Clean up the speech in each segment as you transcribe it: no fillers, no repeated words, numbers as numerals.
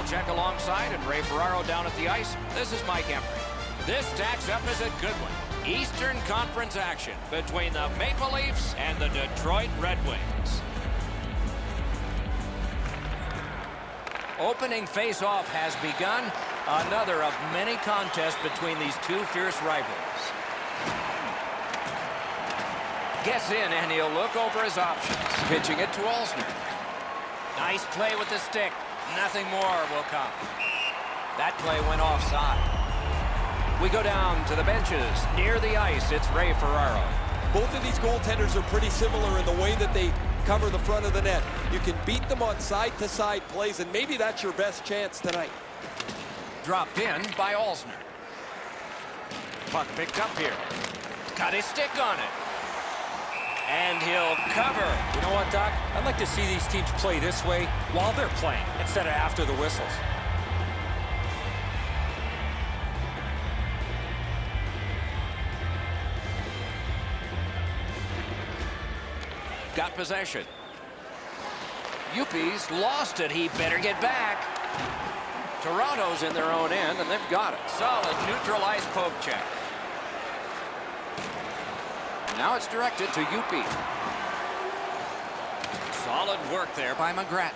Belichick alongside and Ray Ferraro down at the ice. This is Mike Emery. This stacks up as a good one. Eastern Conference action between the Maple Leafs and the Detroit Red Wings. Opening face-off has begun. Another of many contests between these two fierce rivals. Gets in and he'll look over his options. Pitching it to Alsner. Nice play with the stick. Nothing more will come. That play went offside. We go down to the benches. Near the ice, it's Ray Ferraro. Both of these goaltenders are pretty similar in the way that they cover the front of the net. You can beat them on side-to-side plays, and maybe that's your best chance tonight. Dropped in by Alsner. Puck picked up here. Got his stick on it. And he'll cover. You know what, Doc? I'd like to see these teams play this way while they're playing instead of after the whistles. Got possession. Yuppie's lost it. He better get back. Toronto's in their own end, and they've got it. Solid neutralized poke check. Now it's directed to Yuppie. Solid work there by McGrattan.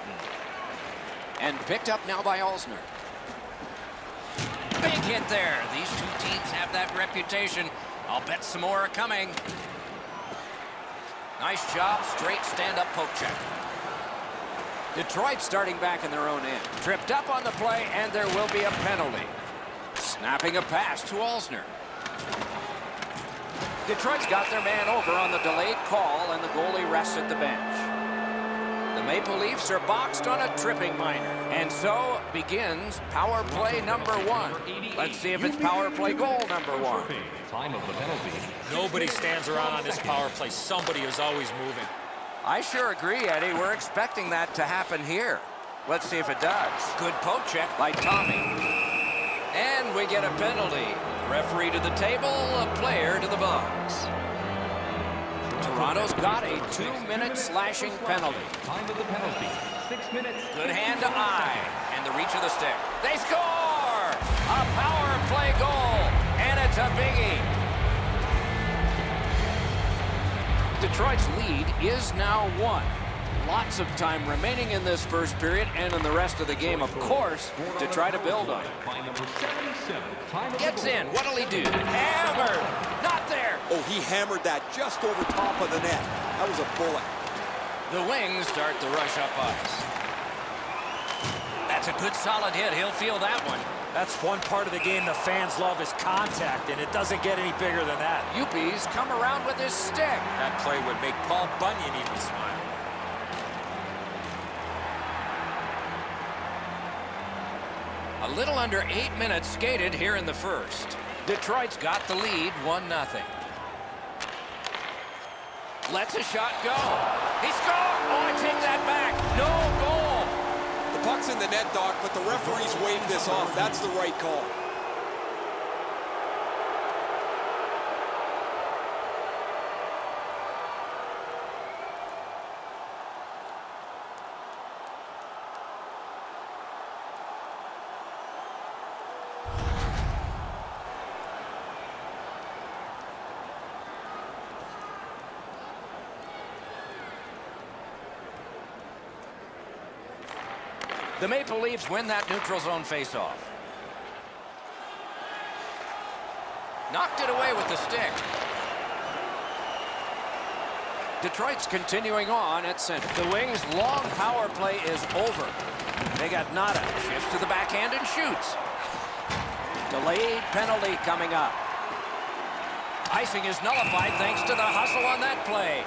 And picked up now by Alsner. Big hit there. These two teams have that reputation. I'll bet some more are coming. Nice job, straight stand-up poke check. Detroit starting back in their own end. Tripped up on the play, and there will be a penalty. Snapping a pass to Alsner. Detroit's got their man over on the delayed call, and the goalie rests at the bench. The Maple Leafs are boxed on a tripping minor. And so begins power play number 1. Let's see if it's power play goal number 1. Time of the penalty. Nobody stands around on this power play. Somebody is always moving. I sure agree, Eddie. We're expecting that to happen here. Let's see if it does. Good poke check by Tommy. And we get a penalty. Referee to the table, a player to the box. Toronto's got a 2-minute slashing penalty. Time of the penalty. 6 minutes. Good hand to eye. And the reach of the stick. They score! A power play goal. And it's a biggie. Detroit's lead is now 1. Lots of time remaining in this first period and in the rest of the game, of course, to try to build on it. Gets in. What'll he do? Hammered. Not there. Oh, he hammered that just over top of the net. That was a bullet. The Wings start the rush up ice. That's a good solid hit. He'll feel that one. That's one part of the game the fans love is contact, and it doesn't get any bigger than that. Yuppie's come around with his stick. That play would make Paul Bunyan even smile. A little under 8 minutes skated here in the first. Detroit's got the lead, 1-0. Lets a shot go. He scored! Oh, I take that back. No goal. The puck's in the net, Doc, but the referees waved this off. That's the right call. The Maple Leafs win that neutral zone faceoff. Knocked it away with the stick. Detroit's continuing on at center. The Wings' long power play is over. They got Nada. Shifts to the backhand and shoots. Delayed penalty coming up. Icing is nullified thanks to the hustle on that play.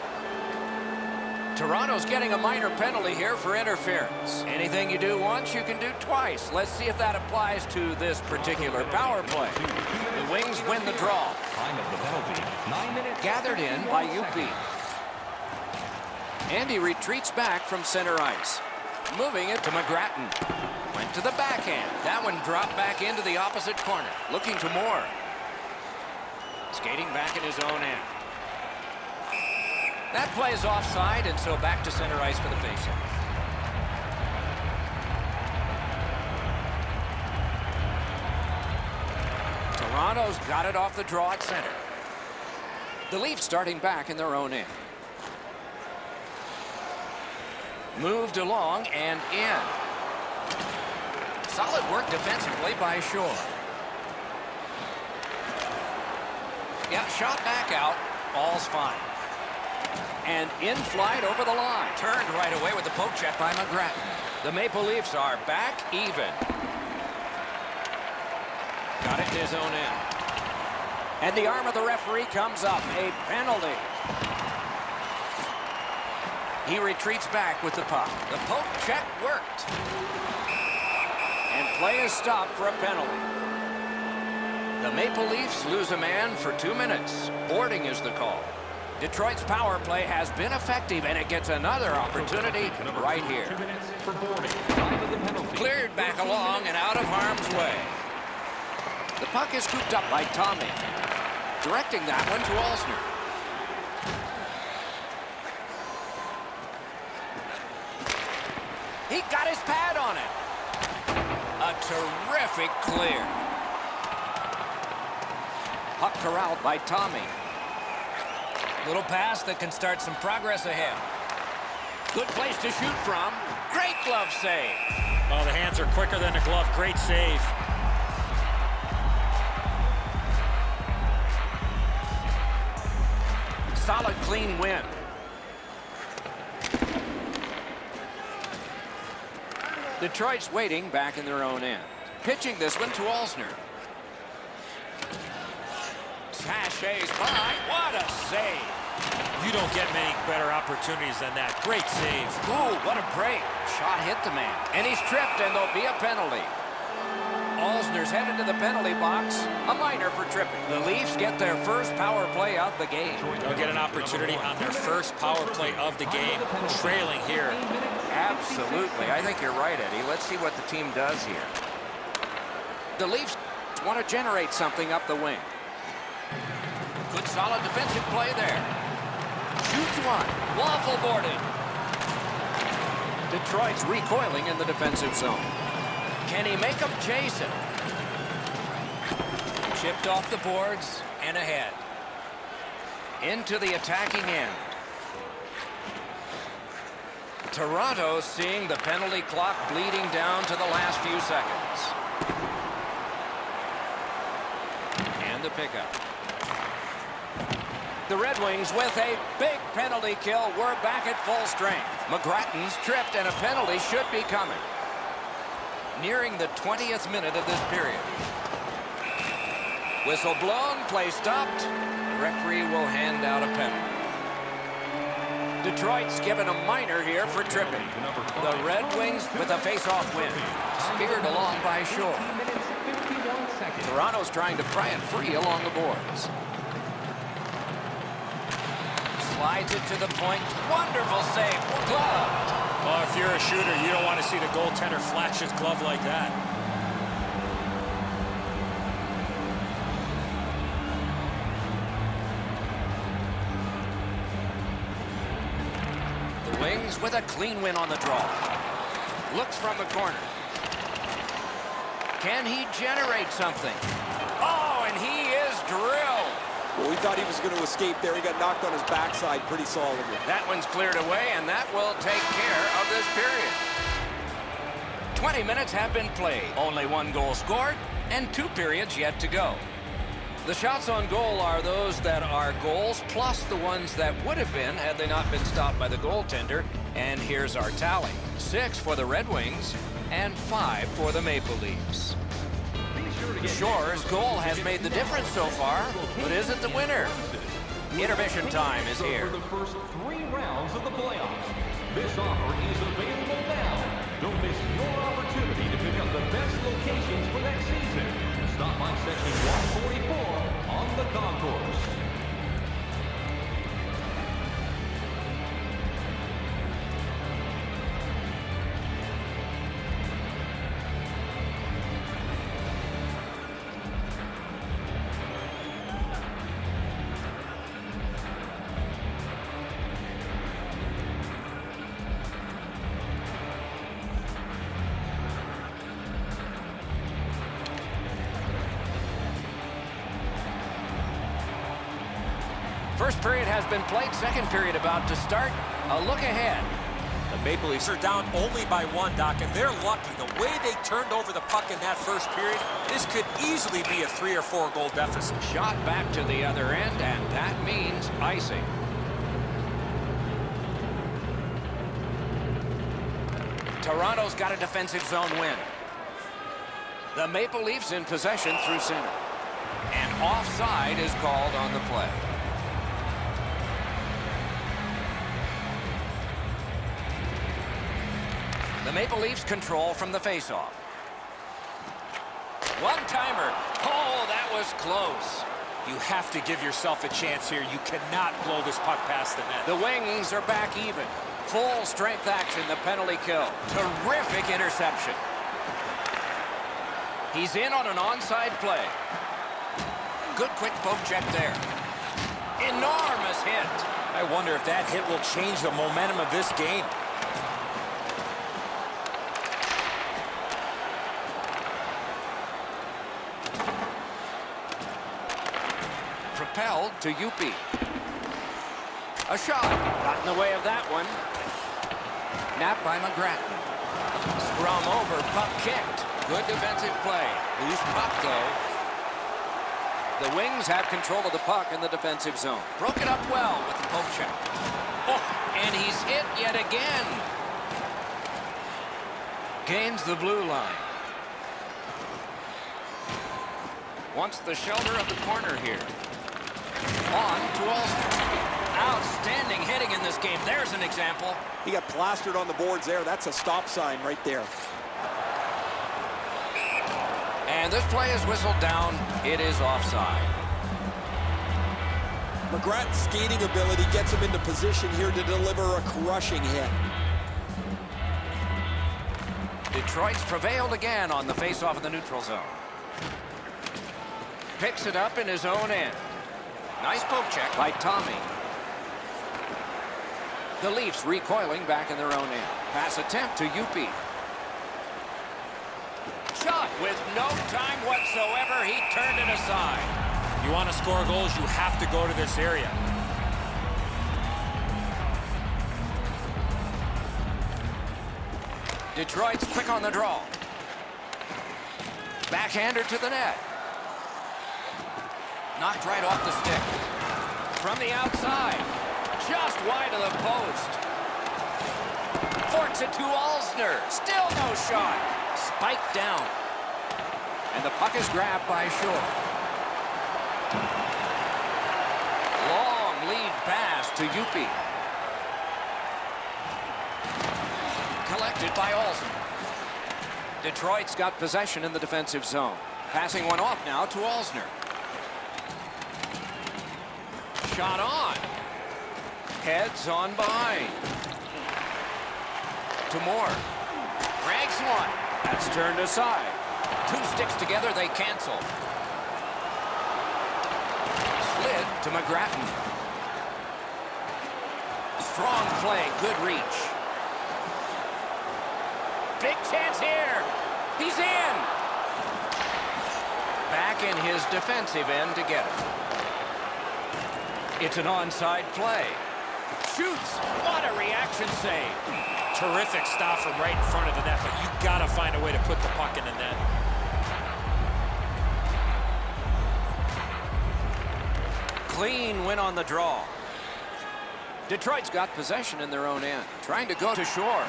Toronto's getting a minor penalty here for interference. Anything you do once, you can do twice. Let's see if that applies to this particular power play. The Wings win the draw. Time of the penalty. 9 minutes. Gathered in by Yuppie. And he retreats back from center ice. Moving it to McGrattan. Went to the backhand. That one dropped back into the opposite corner. Looking to Moore. Skating back in his own end. That play is offside, and so back to center ice for the faceoff. Toronto's got it off the draw at center. The Leafs starting back in their own end. Moved along and in. Solid work defensively by Shore. Yeah, shot back out. All's fine. And in flight over the line. Turned right away with the poke check by McGrattan. The Maple Leafs are back even. Got it in his own end. And the arm of the referee comes up. A penalty. He retreats back with the puck. The poke check worked. And play is stopped for a penalty. The Maple Leafs lose a man for 2 minutes. Boarding is the call. Detroit's power play has been effective, and it gets another opportunity right here. 2 minutes for boarding. Time of the penalty. Cleared back along and out of harm's way. The puck is scooped up by Tommy. Directing that one to Alsner. He got his pad on it. A terrific clear. Puck corralled by Tommy. Little pass that can start some progress ahead. Good place to shoot from. Great glove save. Oh, the hands are quicker than the glove. Great save. Solid, clean win. Detroit's waiting back in their own end. Pitching this one to Alsner. Sashays by. What a save. You don't get many better opportunities than that. Great save. Ooh, what a break. Shot hit the man. And he's tripped, and there'll be a penalty. Alsner's headed to the penalty box. A minor for tripping. The Leafs get their first power play of the game. They'll get an opportunity on their first power play of the game. Trailing here. Absolutely. I think you're right, Eddie. Let's see what the team does here. The Leafs want to generate something up the wing. Good solid defensive play there. Shoots one. Waffle boarded. Detroit's recoiling in the defensive zone. Can he make them chase it? Chipped off the boards and ahead. Into the attacking end. Toronto seeing the penalty clock bleeding down to the last few seconds. And the pickup. The Red Wings with a big penalty kill. We're back at full strength. McGrattan's tripped and a penalty should be coming. Nearing the 20th minute of this period. Whistle blown, play stopped. The referee will hand out a penalty. Detroit's given a minor here for tripping. The Red Wings with a face-off win. Speared along by Shore. Toronto's trying to pry it free along the boards. Slides it to the point. Wonderful save. Gloved. Well, if you're a shooter, you don't want to see the goaltender flash his glove like that. The Wings with a clean win on the draw. Looks from the corner. Can he generate something? Oh, and he is drilled. Well, we thought he was going to escape there. He got knocked on his backside pretty solidly. That one's cleared away, and that will take care of this period. 20 minutes have been played. Only one goal scored, and 2 periods yet to go. The shots on goal are those that are goals, plus the ones that would have been had they not been stopped by the goaltender. And here's our tally. 6 for the Red Wings, and 5 for the Maple Leafs. Shore's goal has made the difference so far, but is it the winner? Intermission time is here. For the first 3 rounds of the playoffs. This offer is available now. Don't miss your opportunity to pick up the best locations for next season. Stop by section 144 on the concourse. First period has been played. Second period about to start. A look ahead. The Maple Leafs are down only by 1, Doc, and they're lucky. The way they turned over the puck in that first period, this could easily be a 3 or 4 goal deficit. Shot back to the other end, and that means icing. Toronto's got a defensive zone win. The Maple Leafs in possession through center. And offside is called on the play. The Maple Leafs control from the faceoff. One-timer. Oh, that was close. You have to give yourself a chance here. You cannot blow this puck past the net. The Wings are back even. Full strength action, the penalty kill. Terrific interception. He's in on an onside play. Good quick poke check there. Enormous hit. I wonder if that hit will change the momentum of this game. Propelled to Yupi. A shot. Got in the way of that one. Napped by McGrattan. Scrum over, puck kicked. Good defensive play. Loose puck, though. The Wings have control of the puck in the defensive zone. Broke it up well with the poke check. Oh, and he's hit yet again. Gains the blue line. Wants the shelter of the corner here. On to Alston. Outstanding hitting in this game. There's an example. He got plastered on the boards there. That's a stop sign right there. And this play is whistled down. It is offside. McGrattan's skating ability gets him into position here to deliver a crushing hit. Detroit's prevailed again on the faceoff of the neutral zone. Picks it up in his own end. Nice poke check by Tommy. The Leafs recoiling back in their own end. Pass attempt to Yupi. Shot with no time whatsoever. He turned it aside. You want to score goals, you have to go to this area. Detroit's quick on the draw. Backhander to the net. Knocked right off the stick. From the outside. Just wide of the post. Forks it to Alsner. Still no shot. Spiked down. And the puck is grabbed by Shore. Long lead pass to Yupi. Collected by Alsner. Detroit's got possession in the defensive zone. Passing one off now to Alsner. Shot on. Heads on behind. To Moore. Drags one. That's turned aside. Two sticks together, they cancel. Slid to McGrattan. Strong play, good reach. Big chance here. He's in. Back in his defensive end to get it. It's an onside play. Shoots. What a reaction save. Terrific stop from right in front of the net, but you got to find a way to put the puck in the net. Clean win on the draw. Detroit's got possession in their own end. Trying to go to Shore.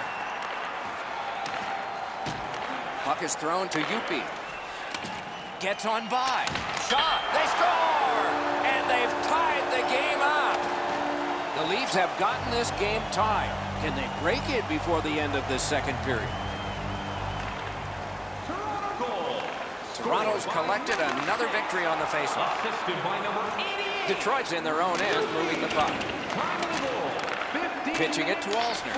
Puck is thrown to Yupi. Gets on by. Shot. They score! And they've tied the game up. The Leafs have gotten this game tied. Can they break it before the end of this second period? Toronto's collected another victory on the faceoff. Detroit's in their own end, moving the puck. Pitching it to Alsner.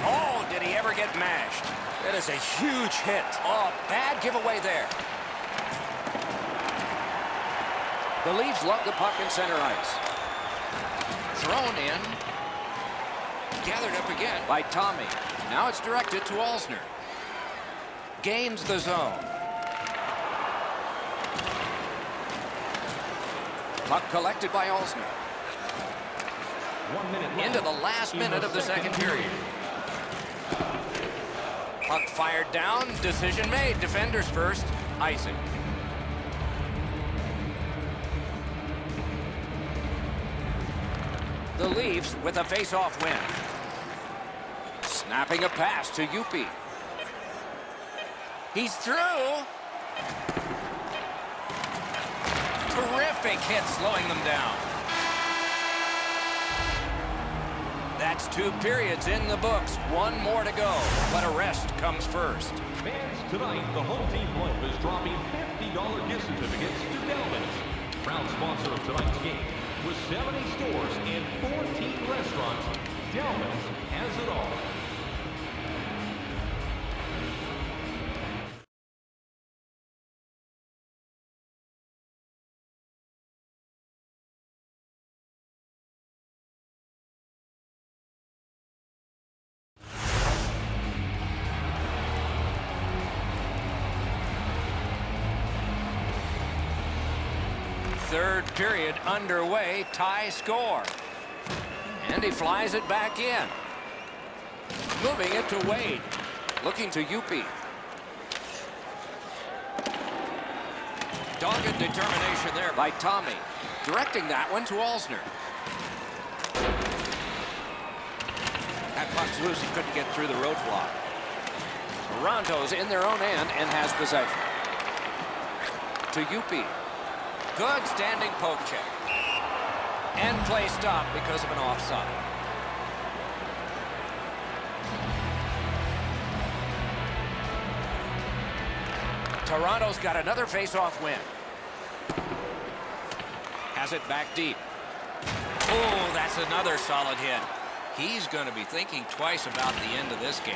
Oh, did he ever get mashed? That is a huge hit. Oh, bad giveaway there. The Leafs lug the puck in center ice. Thrown in. Gathered up again by Tommy. Now it's directed to Alsner. Gains the zone. Puck collected by Alsner. 1 minute left into the last minute of the second period. Puck fired down. Decision made. Defenders first. Icing. The Leafs with a face-off win. Snapping a pass to Yupi. He's through. Terrific hit slowing them down. That's 2 periods in the books. 1 more to go, but a rest comes first. Fans, tonight, the home team club is dropping $50 gift certificates to Delvin's. Proud sponsor of tonight's game. With 70 stores and 14 restaurants, Delvin's has it all. Third period underway, tie score. And he flies it back in. Moving it to Wade. Looking to Yupi. Dogged determination there by Tommy. Directing that one to Alsner. That puck's loose. He couldn't get through the roadblock. Toronto's in their own end and has possession. To Yupi. Good standing poke check. And play stopped because of an offside. Toronto's got another face-off win. Has it back deep. Oh, that's another solid hit. He's going to be thinking twice about the end of this game.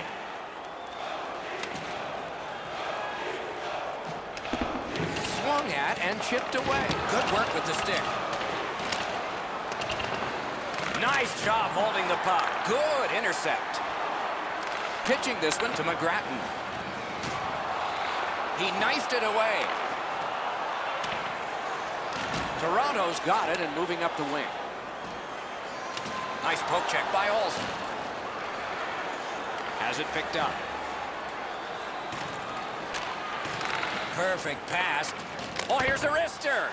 Swung at and chipped away. Good work with the stick. Nice job holding the puck. Good intercept. Pitching this one to McGrattan. He knifed it away. Toronto's got it and moving up the wing. Nice poke check by Olsen. Has it picked up. Perfect pass. Oh, here's a wrister.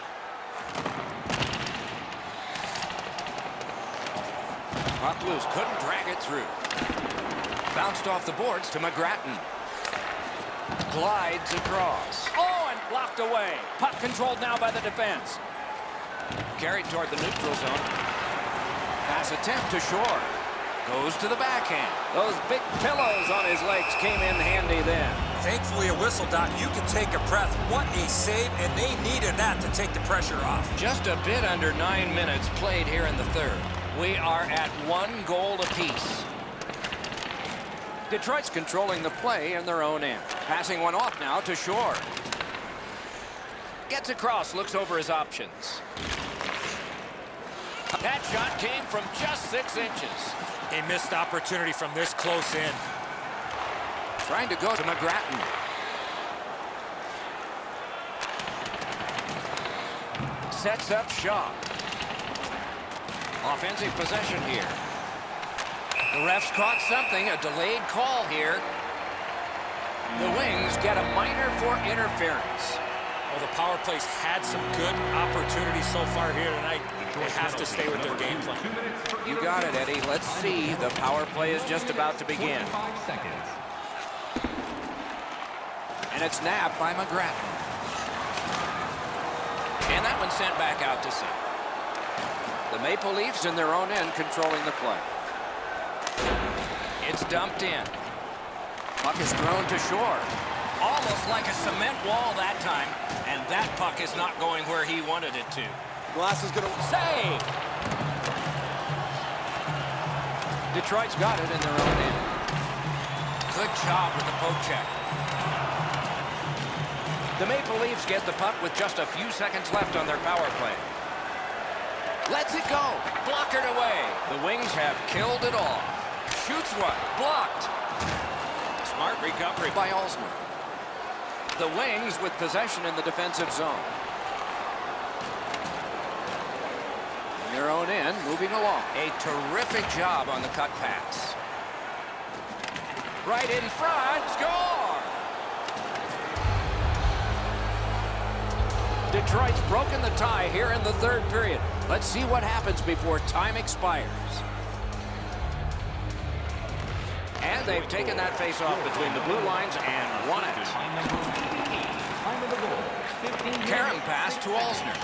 Puck loose, couldn't drag it through. Bounced off the boards to McGrattan. Glides across. Oh, and blocked away. Puck controlled now by the defense. Carried toward the neutral zone. Pass attempt to Shore. Goes to the backhand. Those big pillows on his legs came in handy then. Thankfully, a whistle, Doc. You can take a breath. What a save, and they needed that to take the pressure off. Just a bit under 9 minutes played here in the third. We are at 1 goal apiece. Detroit's controlling the play in their own end. Passing one off now to Shore. Gets across, looks over his options. That shot came from just 6 inches. A missed opportunity from this close in. Trying to go to McGrattan. Sets up Shaw. Offensive possession here. The refs caught something, a delayed call here. The Wings get a minor for interference. Well, the power play's had some good opportunities so far here tonight. They have to stay with their game plan. You got it, Eddie. Let's see. The power play is just about to begin. 5 seconds. And it's nabbed by McGrattan. And that one sent back out to sea. The Maple Leafs in their own end controlling the play. It's dumped in. Puck is thrown to Shore. Almost like a cement wall that time. And that puck is not going where he wanted it to. Glass is going to Save! Detroit's got it in their own end. Good job with the poke check. The Maple Leafs get the puck with just a few seconds left on their power play. Lets it go. Blockered away. The Wings have killed it all. Shoots one. Blocked. Smart recovery by Alsner. The Wings with possession in the defensive zone. their own end, moving along. A terrific job on the cut pass. Right in front, score! Detroit's broken the tie here in the third period. Let's see what happens before time expires. And they've taken that face-off between the blue lines and won it. Karen pass to Alsner.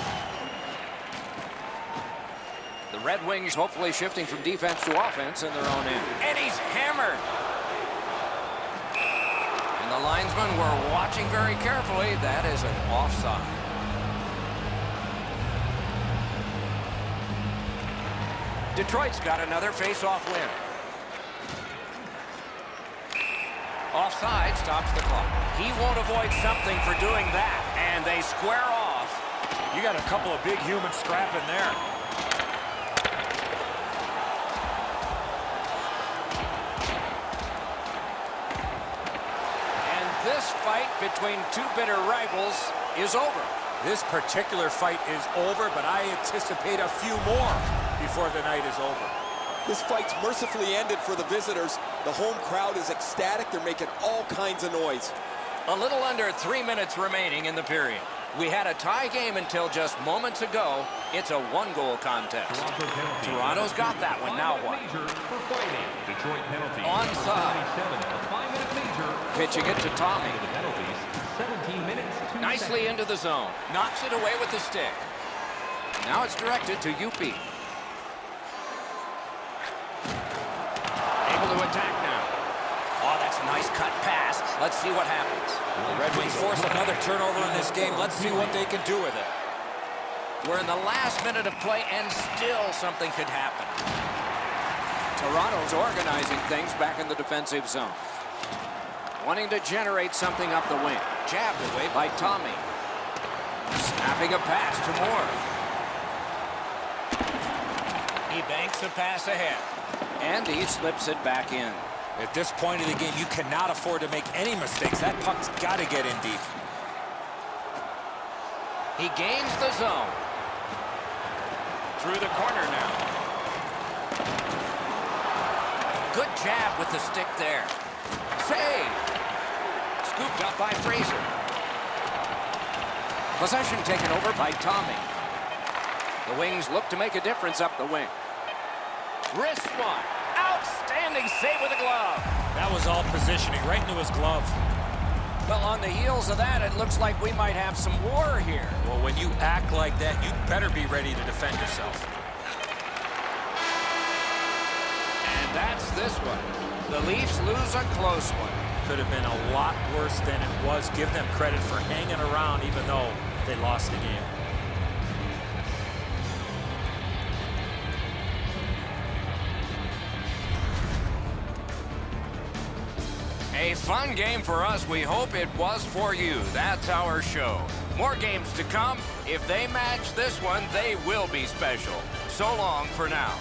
The Red Wings hopefully shifting from defense to offense in their own end. And he's hammered. And the linesmen were watching very carefully. That is an offside. Detroit's got another face-off win. Offside stops the clock. He won't avoid something for doing that. And they square off. You got a couple of big humans scrapping there. And this fight between two bitter rivals is over. This particular fight is over, but I anticipate a few more before the night is over. This fight's mercifully ended for the visitors. The home crowd is ecstatic. They're making all kinds of noise. A little under 3 minutes remaining in the period. We had a tie game until just moments ago. It's a one-goal contest. Toronto's got that one. Now what? Onside. Pitching it to Tommy. Nicely into the zone. Knocks it away with the stick. Now it's directed to UP. Able to attack now. Oh, that's a nice cut pass. Let's see what happens. The Red Wings forced another turnover in this game. Let's see what they can do with it. We're in the last minute of play, and still something could happen. Toronto's organizing things back in the defensive zone. Wanting to generate something up the wing. Jabbed away by Tommy. Snapping a pass to Moore. He banks a pass ahead. And he slips it back in. At this point of the game, you cannot afford to make any mistakes. That puck's got to get in deep. He gains the zone. Through the corner now. Good jab with the stick there. Save. Scooped up by Fraser. Possession taken over by Tommy. The Wings look to make a difference up the wing. Wrist one. Outstanding save with a glove. That was all positioning right into his glove. Well, on the heels of that, it looks like we might have some war here. Well, when you act like that, you better be ready to defend yourself. And that's this one. The Leafs lose a close one. Could have been a lot worse than it was. Give them credit for hanging around even though they lost the game. A fun game for us. We hope it was for you. That's our show. More games to come. If they match this one, they will be special. So long for now.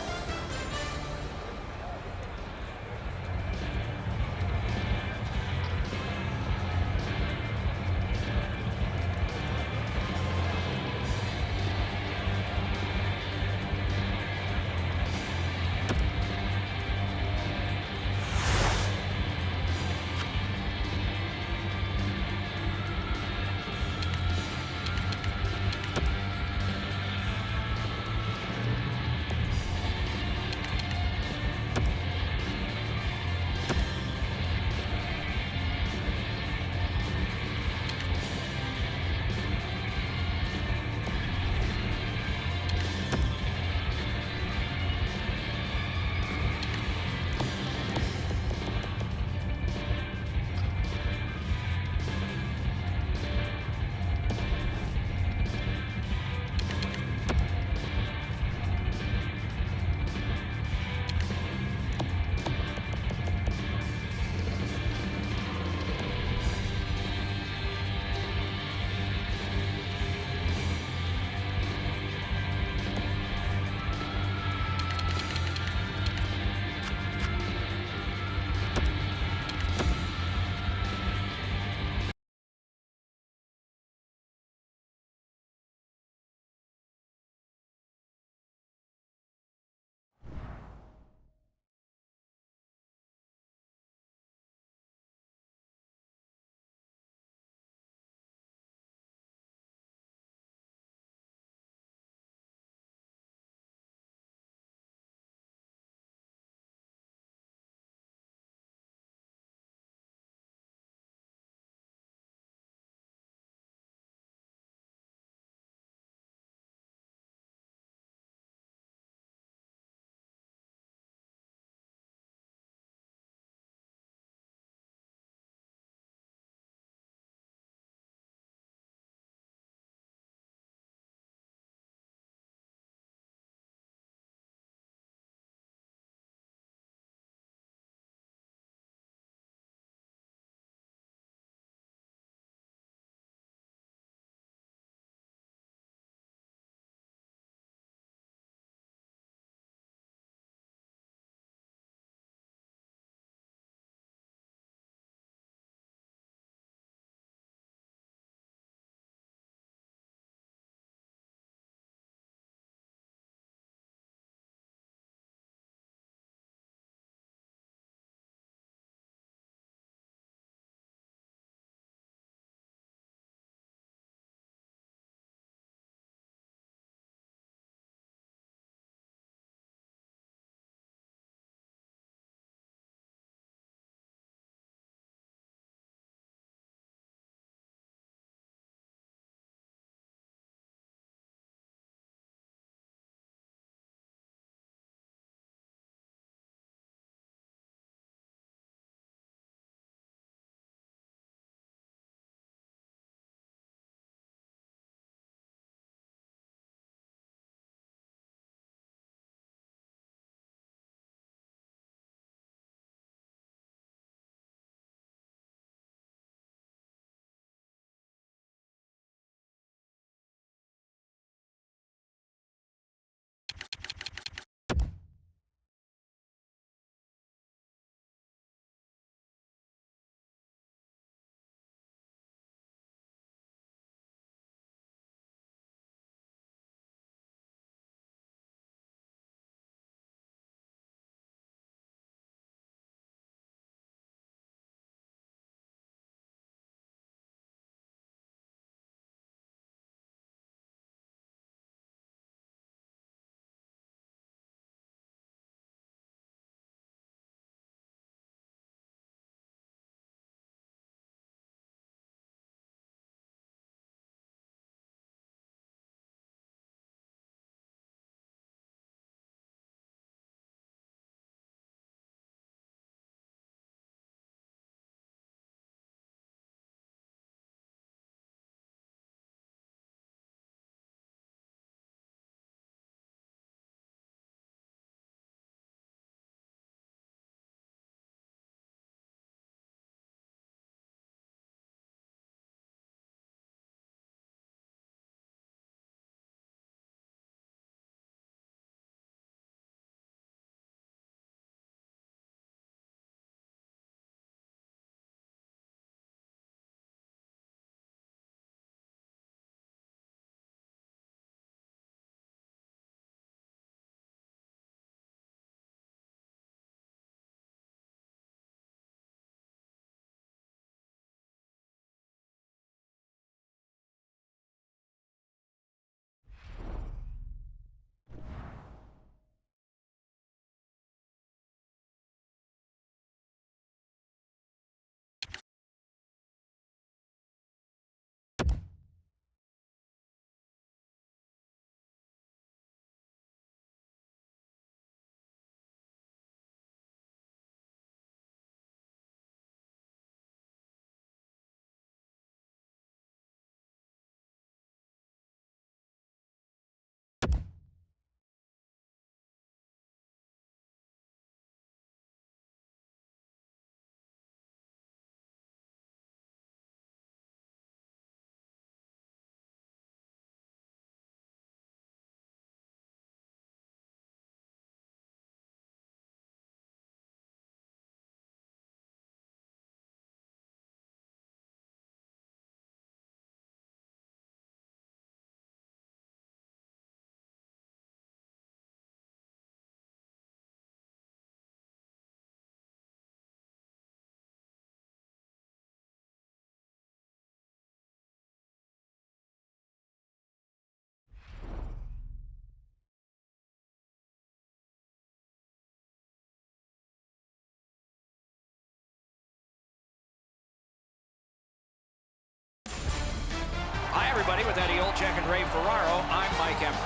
Novacek and Ray Ferraro, I'm Mike Emery.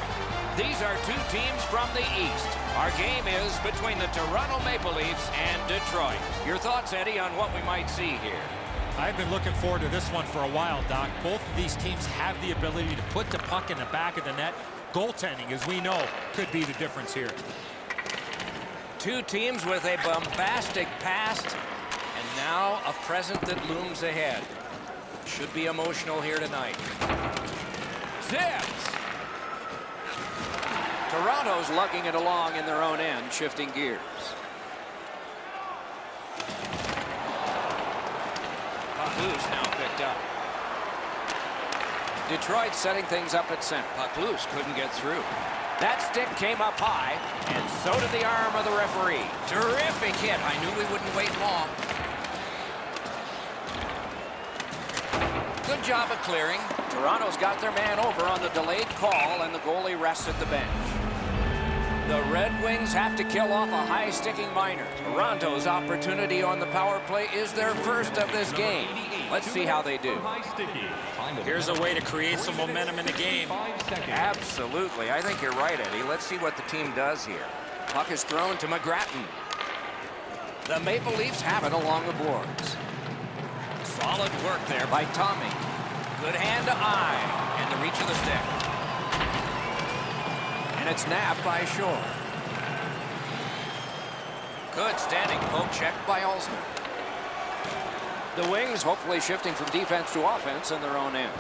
These are two teams from the East. Our game is between the Toronto Maple Leafs and Detroit. Your thoughts, Eddie, on what we might see here? I've been looking forward to this one for a while, Doc. Both of these teams have the ability to put the puck in the back of the net. Goaltending, as we know, could be the difference here. Two teams with a bombastic past, and now a present that looms ahead. Should be emotional here tonight. Zips! Toronto's lugging it along in their own end, shifting gears. Puck loose now picked up. Detroit setting things up at center. Puck loose, couldn't get through. That stick came up high, and so did the arm of the referee. Terrific hit. I knew we wouldn't wait long. Good job of clearing. Toronto's got their man over on the delayed call, and the goalie rests at the bench. The Red Wings have to kill off a high-sticking minor. Toronto's opportunity on the power play is their first of this game. Let's see how they do. Here's a way to create some momentum in the game. Absolutely. I think you're right, Eddie. Let's see what the team does here. Puck is thrown to McGrattan. The Maple Leafs have it along the boards. Solid work there by Tommy. Good hand to eye, and the reach of the stick. And it's nabbed by Shore. Good standing poke check by Olsen. The Wings hopefully shifting from defense to offense in their own end.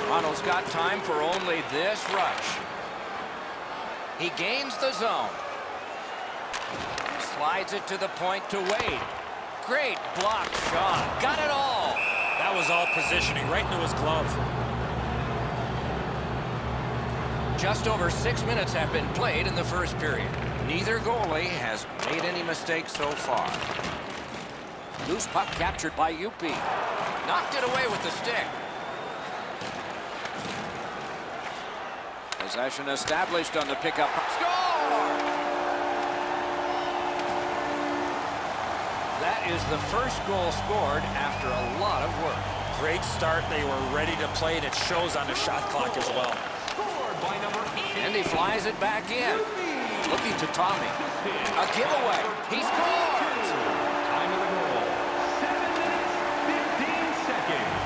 Toronto's got time for only this rush. He gains the zone. Slides it to the point to Wade. Great block shot. Got it all. That was all positioning right into his glove. Just over 6 minutes have been played in the first period. Neither goalie has made any mistakes so far. Loose puck captured by UP. Knocked it away with the stick. Possession established on the pickup. Score! That is the first goal scored after a lot of work. Great start. They were ready to play, and it shows on the shot clock as well. And he flies it back in. Looking to Tommy. A giveaway. He scores! Time of the goal, 7 minutes, 15 seconds.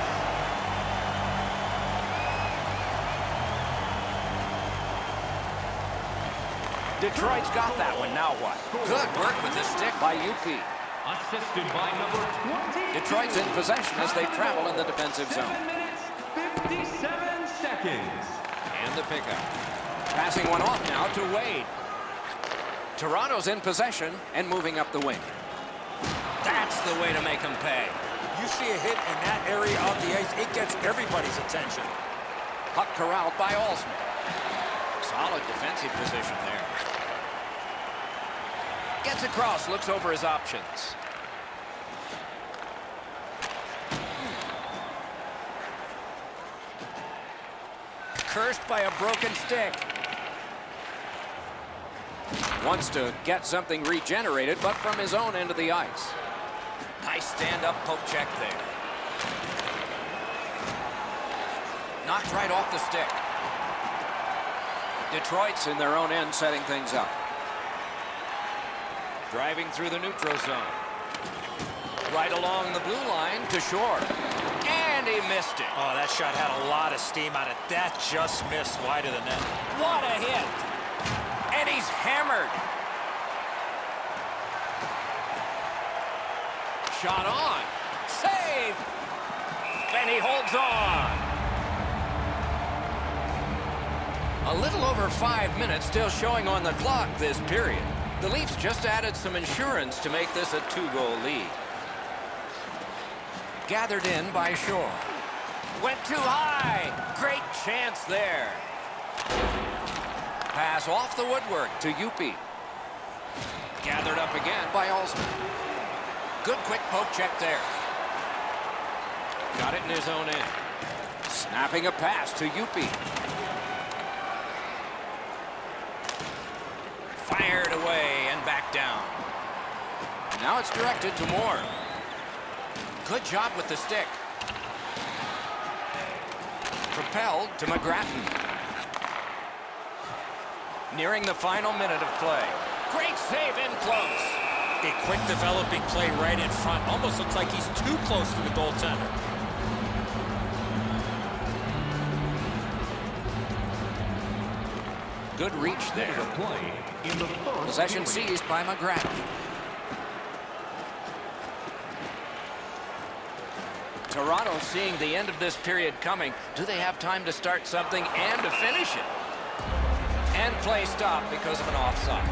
Detroit's got that one. Now what? Good work with the stick by UP. Assisted by number 20. Detroit's in possession as they travel in the defensive zone. 7 minutes, 57 seconds. And the pickup. Passing one off now to Wade. Toronto's in possession and moving up the wing. That's the way to make them pay. You see a hit in that area of the ice, it gets everybody's attention. Puck corralled by Olsen. Solid defensive position there. Gets across, looks over his options. Cursed by a broken stick. Wants to get something regenerated, but from his own end of the ice. Nice stand-up poke check there. Knocked right off the stick. Detroit's in their own end setting things up. Driving through the neutral zone. Right along the blue line to Shore. And he missed it. Oh, that shot had a lot of steam on it. That just missed wide of the net. What a hit. And he's hammered. Shot on. Save. And he holds on. A little over 5 minutes still showing on the clock this period. The Leafs just added some insurance to make this a 2-goal lead. Gathered in by Shore. Went too high. Great chance there. Pass off the woodwork to UP. Gathered up again by Olsen. Good quick poke check there. Got it in his own end. Snapping a pass to UP. Fired away and back down. Now it's directed to Moore. Good job with the stick. Propelled to McGrattan. Nearing the final minute of play. Great save in close. A quick developing play right in front. Almost looks like he's too close to the goaltender. Good reach there. Play in the first Possession period. seized by McGrattan. Toronto seeing the end of this period coming. Do they have time to start something and to finish it? And play stopped because of an offside.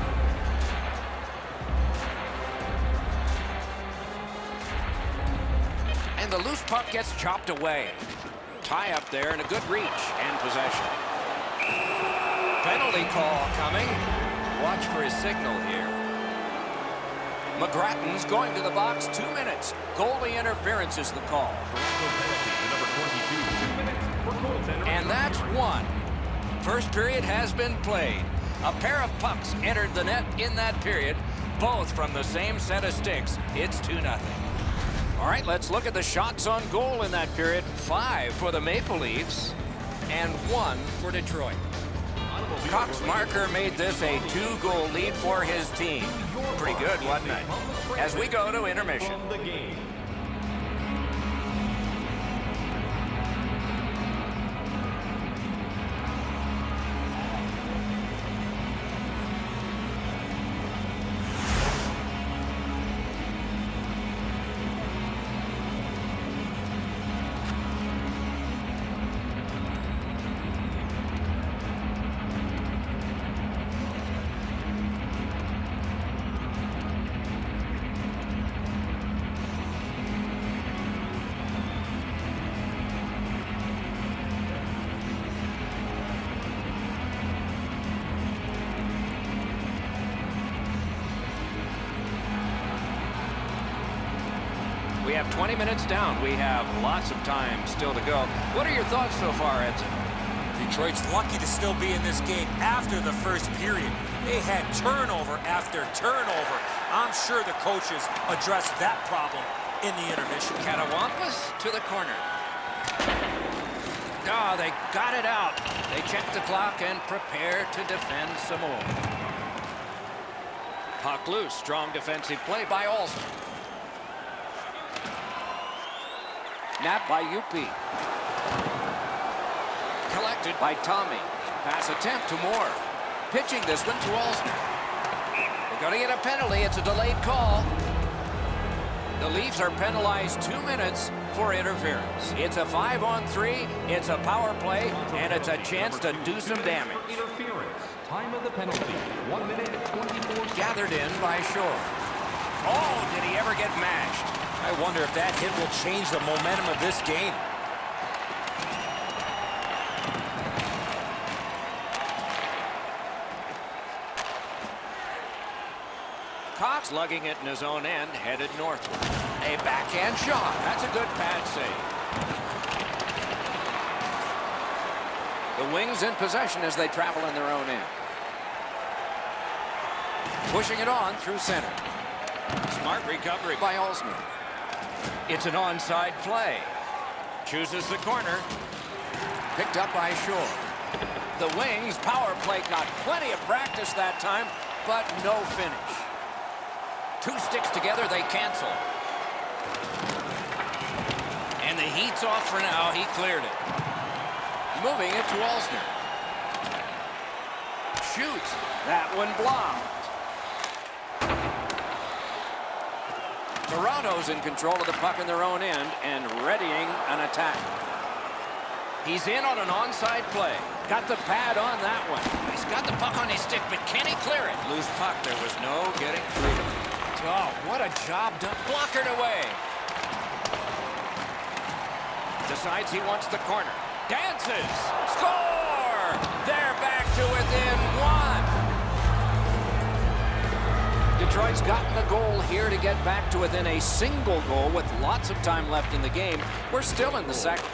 And the loose puck gets chopped away. Tie up there and a good reach and possession. Penalty call coming. Watch for his signal here. McGrattan's going to the box. 2 minutes. Goalie interference is the call. Number 22, 2 minutes for goaltender. And that's one. First period has been played. A pair of pucks entered the net in that period, both from the same set of sticks. It's 2-0. All right, let's look at the shots on goal in that period. 5 for the Maple Leafs and 1 for Detroit. Cox Marker made this a 2-goal lead for his team. Pretty good, wasn't it? As we go to intermission. From the game. We have 20 minutes down. We have lots of time still to go. What are your thoughts so far, Edson? Detroit's lucky to still be in this game after the first period. They had turnover after turnover. I'm sure the coaches addressed that problem in the intermission. Catawampus to the corner. Oh, they got it out. They check the clock and prepare to defend some more. Puck loose. Strong defensive play by Olsen. Napped by Yupi. Collected by Tommy. Pass attempt to Moore. Pitching this one to Olsen. They're going to get a penalty. It's a delayed call. The Leafs are penalized 2 minutes for interference. It's a 5-on-3. It's a power play, and it's a chance to do some damage. Interference. Time of the penalty. 1 minute, 24 seconds. Gathered in by Shore. Oh, did he ever get mashed? I wonder if that hit will change the momentum of this game. Cox lugging it in his own end, headed northward. A backhand shot. That's a good pad save. The Wings in possession as they travel in their own end. Pushing it on through center. Smart recovery by Olsen. It's an onside play. Chooses the corner. Picked up by Shore. The Wings power play got plenty of practice that time, but no finish. 2 sticks together, they cancel. And the heat's off for now. He cleared it. Moving it to Olsen. Shoots. That one blocked. Toronto's in control of the puck in their own end and readying an attack. He's in on an onside play. Got the pad on that one. He's got the puck on his stick, but can he clear it? Loose puck. There was no getting through. Oh, what a job done. Blockered away. Decides he wants the corner. Dances. Score! They're back to within 1. Detroit's gotten the goal here to get back to within a single goal with lots of time left in the game. We're still in the second.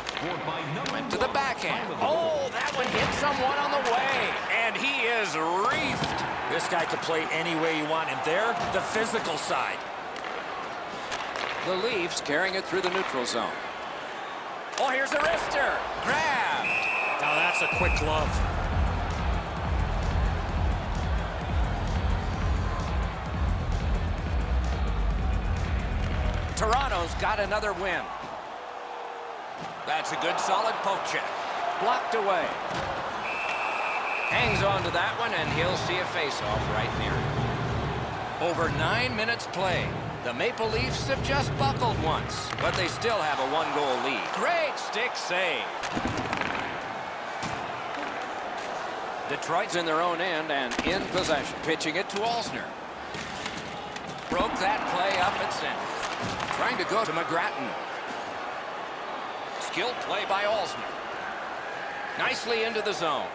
Went to the backhand. Oh, that one hit someone on the way. And he is reefed. This guy could play any way you want him. There, the physical side. The Leafs carrying it through the neutral zone. Oh, here's a wrister. Grabbed. Now that's a quick glove. Toronto's got another win. That's a good solid poke check. Blocked away. Hangs on to that one, and he'll see a face-off right near it. Over 9 minutes played. The Maple Leafs have just buckled once, but they still have a one-goal lead. Great stick save. Detroit's in their own end and in possession. Pitching it to Alsner. Broke that play up at center. Trying to go to McGrattan. Skilled play by Alsner. Nicely into the zone.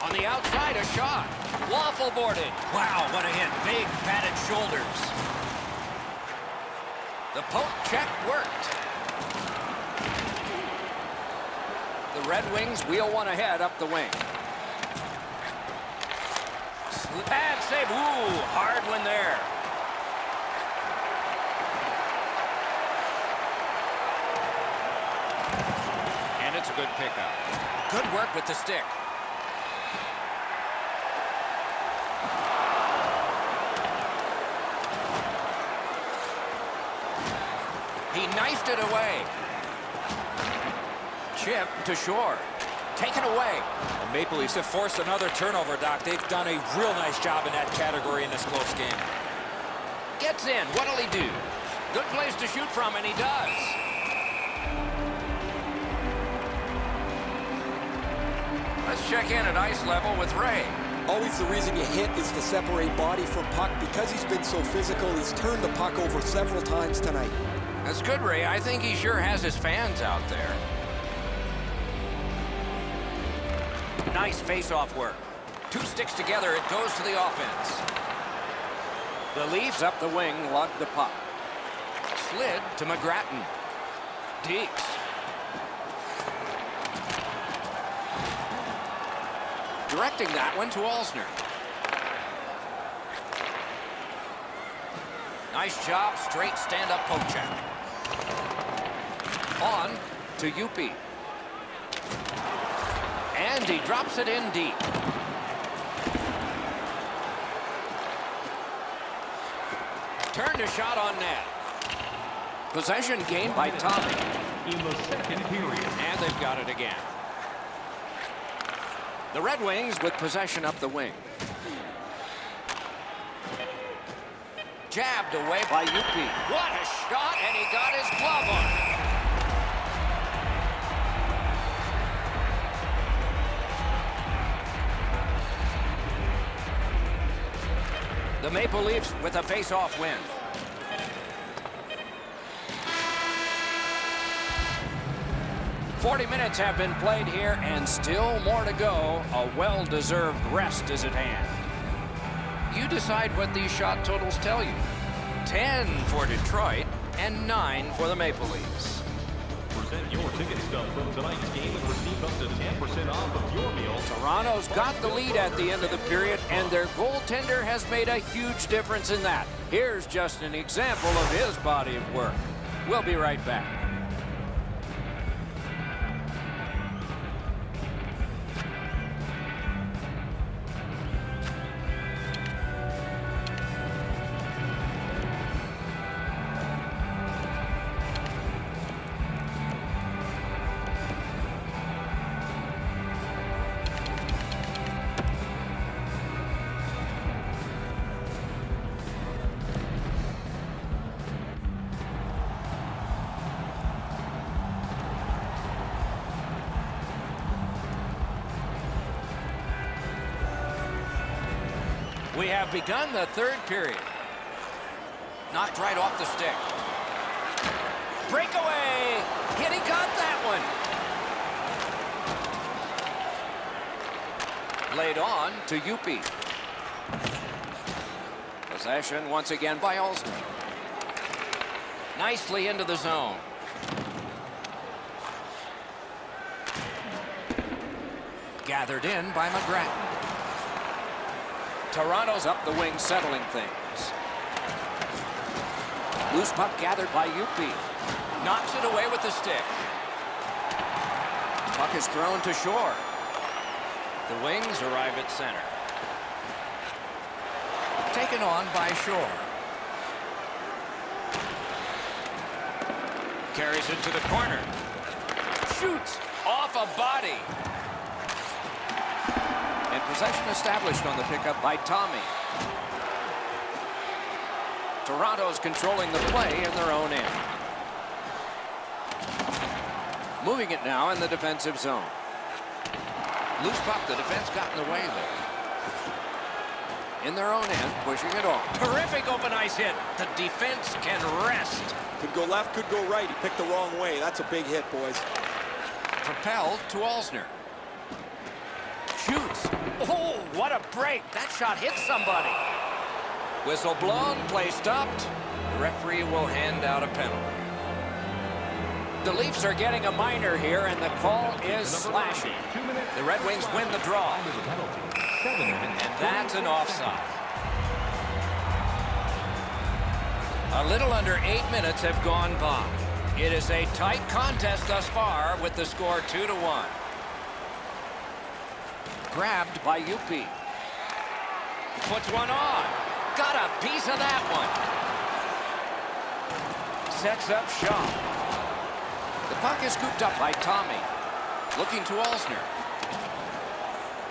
On the outside, a shot. Waffle boarded. Wow, what a hit. Big padded shoulders. The poke check worked. The Red Wings wheel one ahead up the wing. Bad save. Ooh, hard one there. And it's a good pickup. Good work with the stick. He knifed it away. Chip to shore. Taken away. The Maple Leafs have forced another turnover, Doc. They've done a real nice job in that category in this close game. Gets in. What'll he do? Good place to shoot from, and he does. Let's check in at ice level with Ray. Always the reason you hit is to separate body from puck. Because he's been so physical, he's turned the puck over several times tonight. That's good, Ray. I think he sure has his fans out there. Nice face-off work. Two sticks together, it goes to the offense. The Leafs up the wing lugged the puck. Slid to McGrattan. Deeks. Directing that one to Alsner. Nice job, straight stand-up poke check. On to Yupi. And he drops it in deep. Turned a shot on net. Possession gained by Tommy. In the second period. And they've got it again. The Red Wings with possession up the wing. Jabbed away by Yupi. What a shot, and he got his glove on it. The Maple Leafs with a face-off win. "40 minutes have been played here, and still more to go. A well-deserved rest is at hand." You decide what these shot totals tell you. 10 for Detroit and 9 for the Maple Leafs. Present your ticket stub from tonight's game and receive up to 10% off of your meal. Toronto's got the lead at the end of the period, and their goaltender has made a huge difference in that. Here's just an example of his body of work. We'll be right back. We have begun the third period. Knocked right off the stick. Breakaway! Hit, he got that one. Laid on to Yupi. Possession once again by Alsner. Nicely into the zone. Gathered in by McGrattan. Toronto's up the wing, settling things. Loose puck gathered by Yupi. Knocks it away with the stick. Puck is thrown to shore. The Wings arrive at center. Taken on by Shore. Carries it to the corner. Shoots off a body. And possession established on the pickup by Tommy. Toronto's controlling the play in their own end. Moving it now in the defensive zone. Loose puck, the defense got in the way there. In their own end, pushing it on. Terrific open ice hit. The defense can rest. Could go left, could go right. He picked the wrong way. That's a big hit, boys. Propelled to Alzner. Shoots. Oh, what a break. That shot hit somebody. Whistle blown, play stopped. The referee will hand out a penalty. The Leafs are getting a minor here, and the call is slashing. The Red Wings win the draw. And that's an offside. A little under 8 minutes have gone by. It is a tight contest thus far with the score 2-1. Grabbed by UP. Puts one on. Got a piece of that one. Sets up Shaw. The puck is scooped up by Tommy. Looking to Alzner.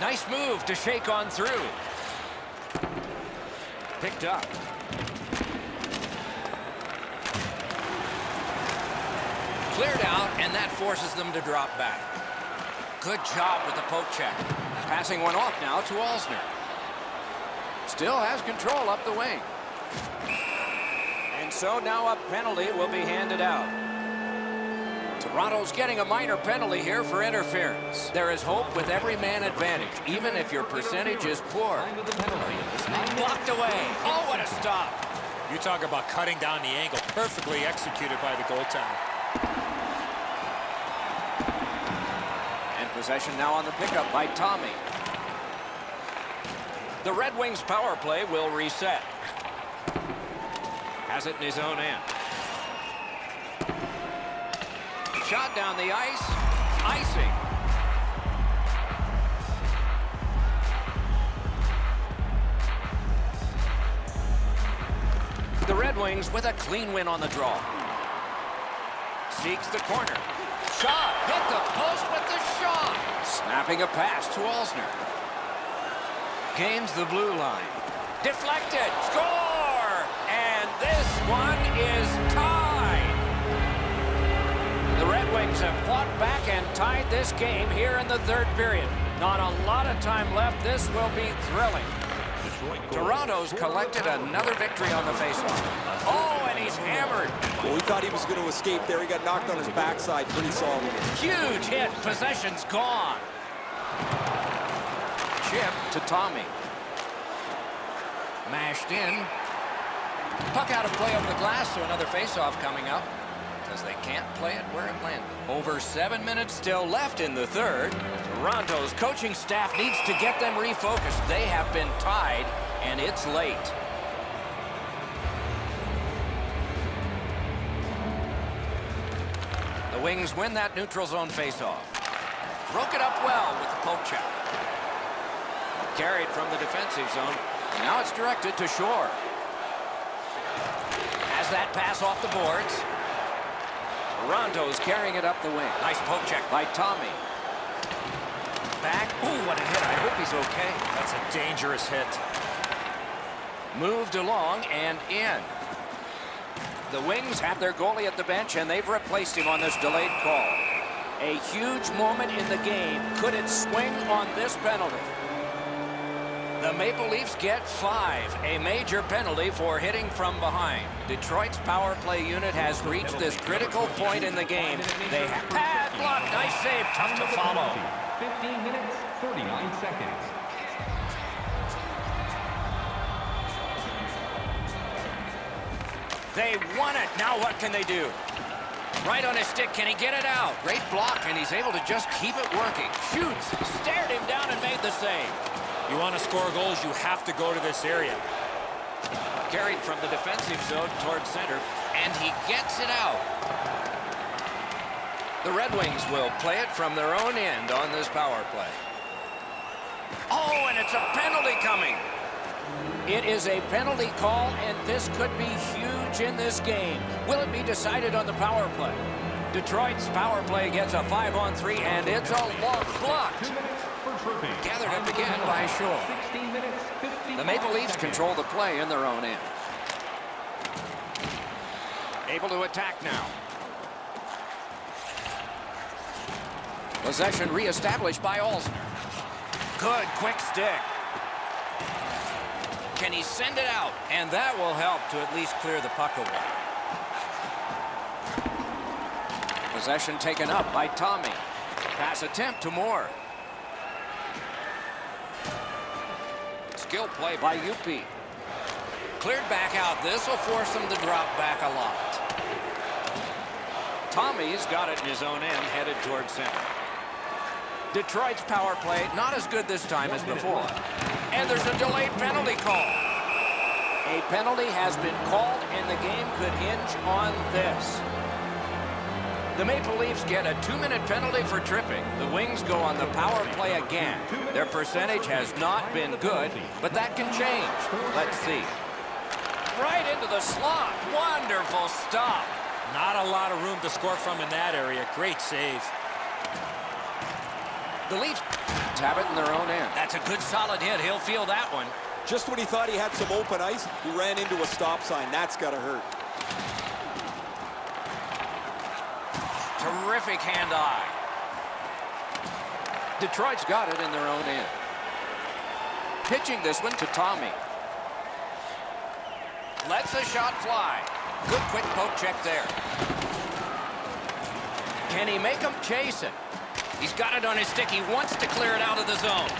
Nice move to shake on through. Picked up. Cleared out, and that forces them to drop back. Good job with the poke check. Passing one off now to Alzner. Still has control up the wing. And so now a penalty will be handed out. Toronto's getting a minor penalty here for interference. There is hope with every man advantage, even if your percentage is poor. Blocked away. Oh, what a stop. You talk about cutting down the angle. Perfectly executed by the goaltender. And possession now on the pickup by Tommy. The Red Wings power play will reset. Has it in his own end. Shot down the ice. Icing. The Red Wings with a clean win on the draw. Seeks the corner. Shot. Hit the post with the shot. Snapping a pass to Alzner. Gains the blue line. Deflected. Score! And this one is tied. The Red Wings have fought back and tied this game here in the third period. Not a lot of time left. This will be thrilling. Toronto's collected another victory on the faceoff. Oh, and he's hammered. Well, we thought he was going to escape there. He got knocked on his backside pretty solidly. Huge hit. Possession's gone. Chip to Tommy. Mashed in. Puck out of play over the glass, so another faceoff coming up. Because they can't play it where it landed. Over 7 minutes still left in the third. Toronto's coaching staff needs to get them refocused. They have been tied, and it's late. The Wings win that neutral zone faceoff. Broke it up well with the poke check. Carried from the defensive zone. Now it's directed to Shore. Has that pass off the boards. Toronto's carrying it up the wing. Nice poke check by Tommy. Back. Ooh, what a hit. I hope he's okay. That's a dangerous hit. Moved along and in. The Wings have their goalie at the bench, and they've replaced him on this delayed call. A huge moment in the game. Could it swing on this penalty? The Maple Leafs get 5, a major penalty for hitting from behind. Detroit's power play unit has reached this critical point in the game. They have pad block, nice save, tough to follow. 15 minutes, 39 seconds. They won it. Now what can they do? Right on his stick. Can he get it out? Great block, and he's able to just keep it working. Shoots. Stared him down and made the save. You want to score goals, you have to go to this area. Carried from the defensive zone towards center, and he gets it out. The Red Wings will play it from their own end on this power play. Oh, and it's a penalty coming. It is a penalty call, and this could be huge in this game. Will it be decided on the power play? Detroit's power play gets a 5-on-3, and it's a long blocked. Gathered up again by Shaw. The Maple Leafs control the play in their own end. Able to attack now. Possession reestablished by Olsner. Good quick stick. Can he send it out? And that will help to at least clear the puck away. Possession taken up by Tommy. Pass attempt to Moore. Skill play by UP. Cleared back out. This will force him to drop back a lot. Tommy's got it in his own end, headed towards center. Detroit's power play not as good this time as before. And there's a delayed penalty call. A penalty has been called, and the game could hinge on this. The Maple Leafs get a 2-minute penalty for tripping. The Wings go on the power play again. Their percentage has not been good, but that can change. Let's see. Right into the slot. Wonderful stop. Not a lot of room to score from in that area. Great save. The Leafs have it in their own end. That's a good solid hit. He'll feel that one. Just when he thought he had some open ice, he ran into a stop sign. That's got to hurt. Terrific hand-eye. Detroit's got it in their own end. Pitching this one to Tommy. Lets the shot fly. Good quick poke check there. Can he make him chase it? He's got it on his stick. He wants to clear it out of the zone.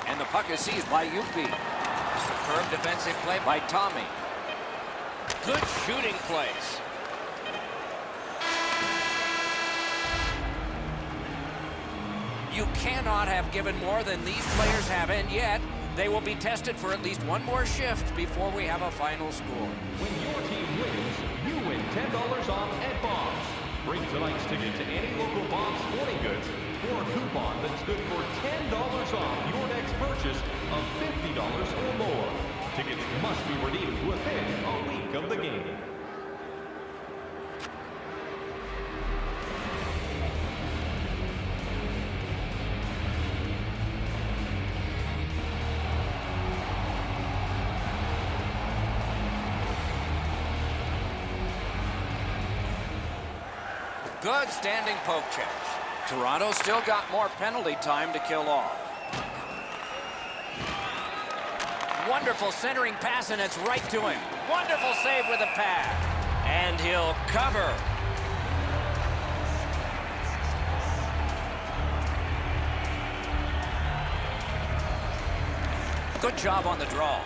And the puck is seized by UP. Superb defensive play by Tommy. Good shooting plays. You cannot have given more than these players have, and yet they will be tested for at least one more shift before we have a final score. When your team wins, you win $10 off at Bob's. Bring tonight's ticket to any local Bob's Sporting Goods for a coupon that's good for $10 off your next purchase of $50 or more. Tickets must be redeemed within a week of the game. Good standing poke check. Toronto still got more penalty time to kill off. Wonderful centering pass, and it's right to him. Wonderful save with a pad. And he'll cover. Good job on the draw.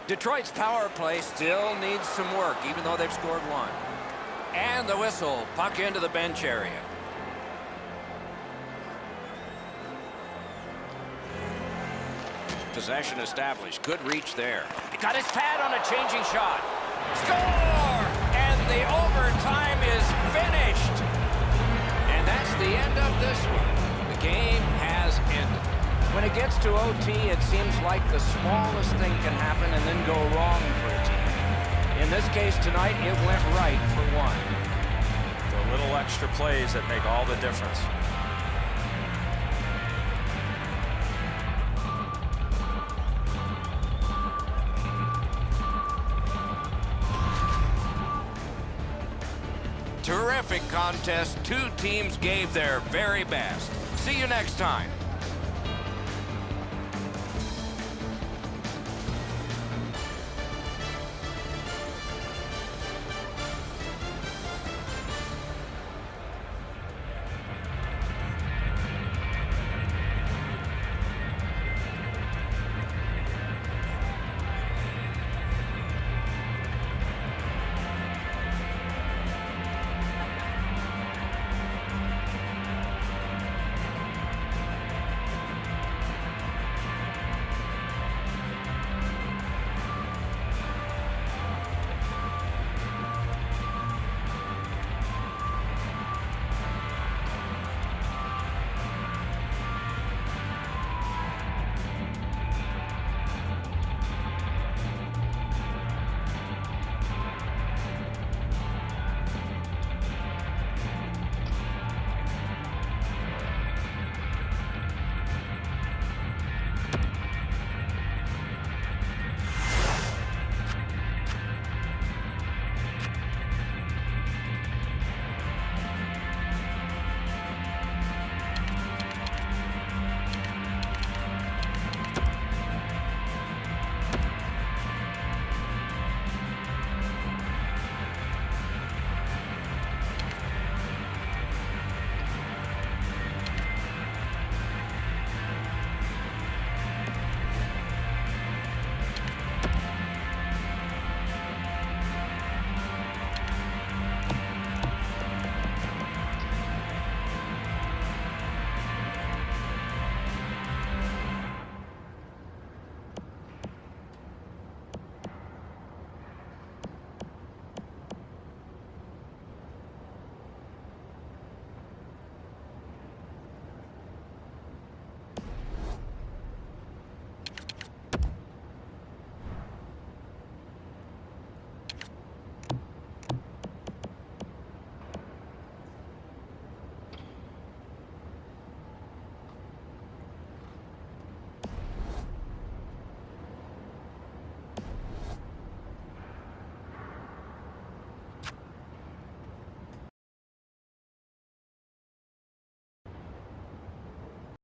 Detroit's power play still needs some work, even though they've scored one. And the whistle. Puck into the bench area. Possession established. Good reach there. He got his pad on a changing shot. Score! And the overtime is finished. And that's the end of this one. The game has ended. When it gets to OT, it seems like the smallest thing can happen and then go wrong for a team. In this case tonight, it went right for one. The little extra plays that make all the difference. Terrific contest. Two teams gave their very best. See you next time.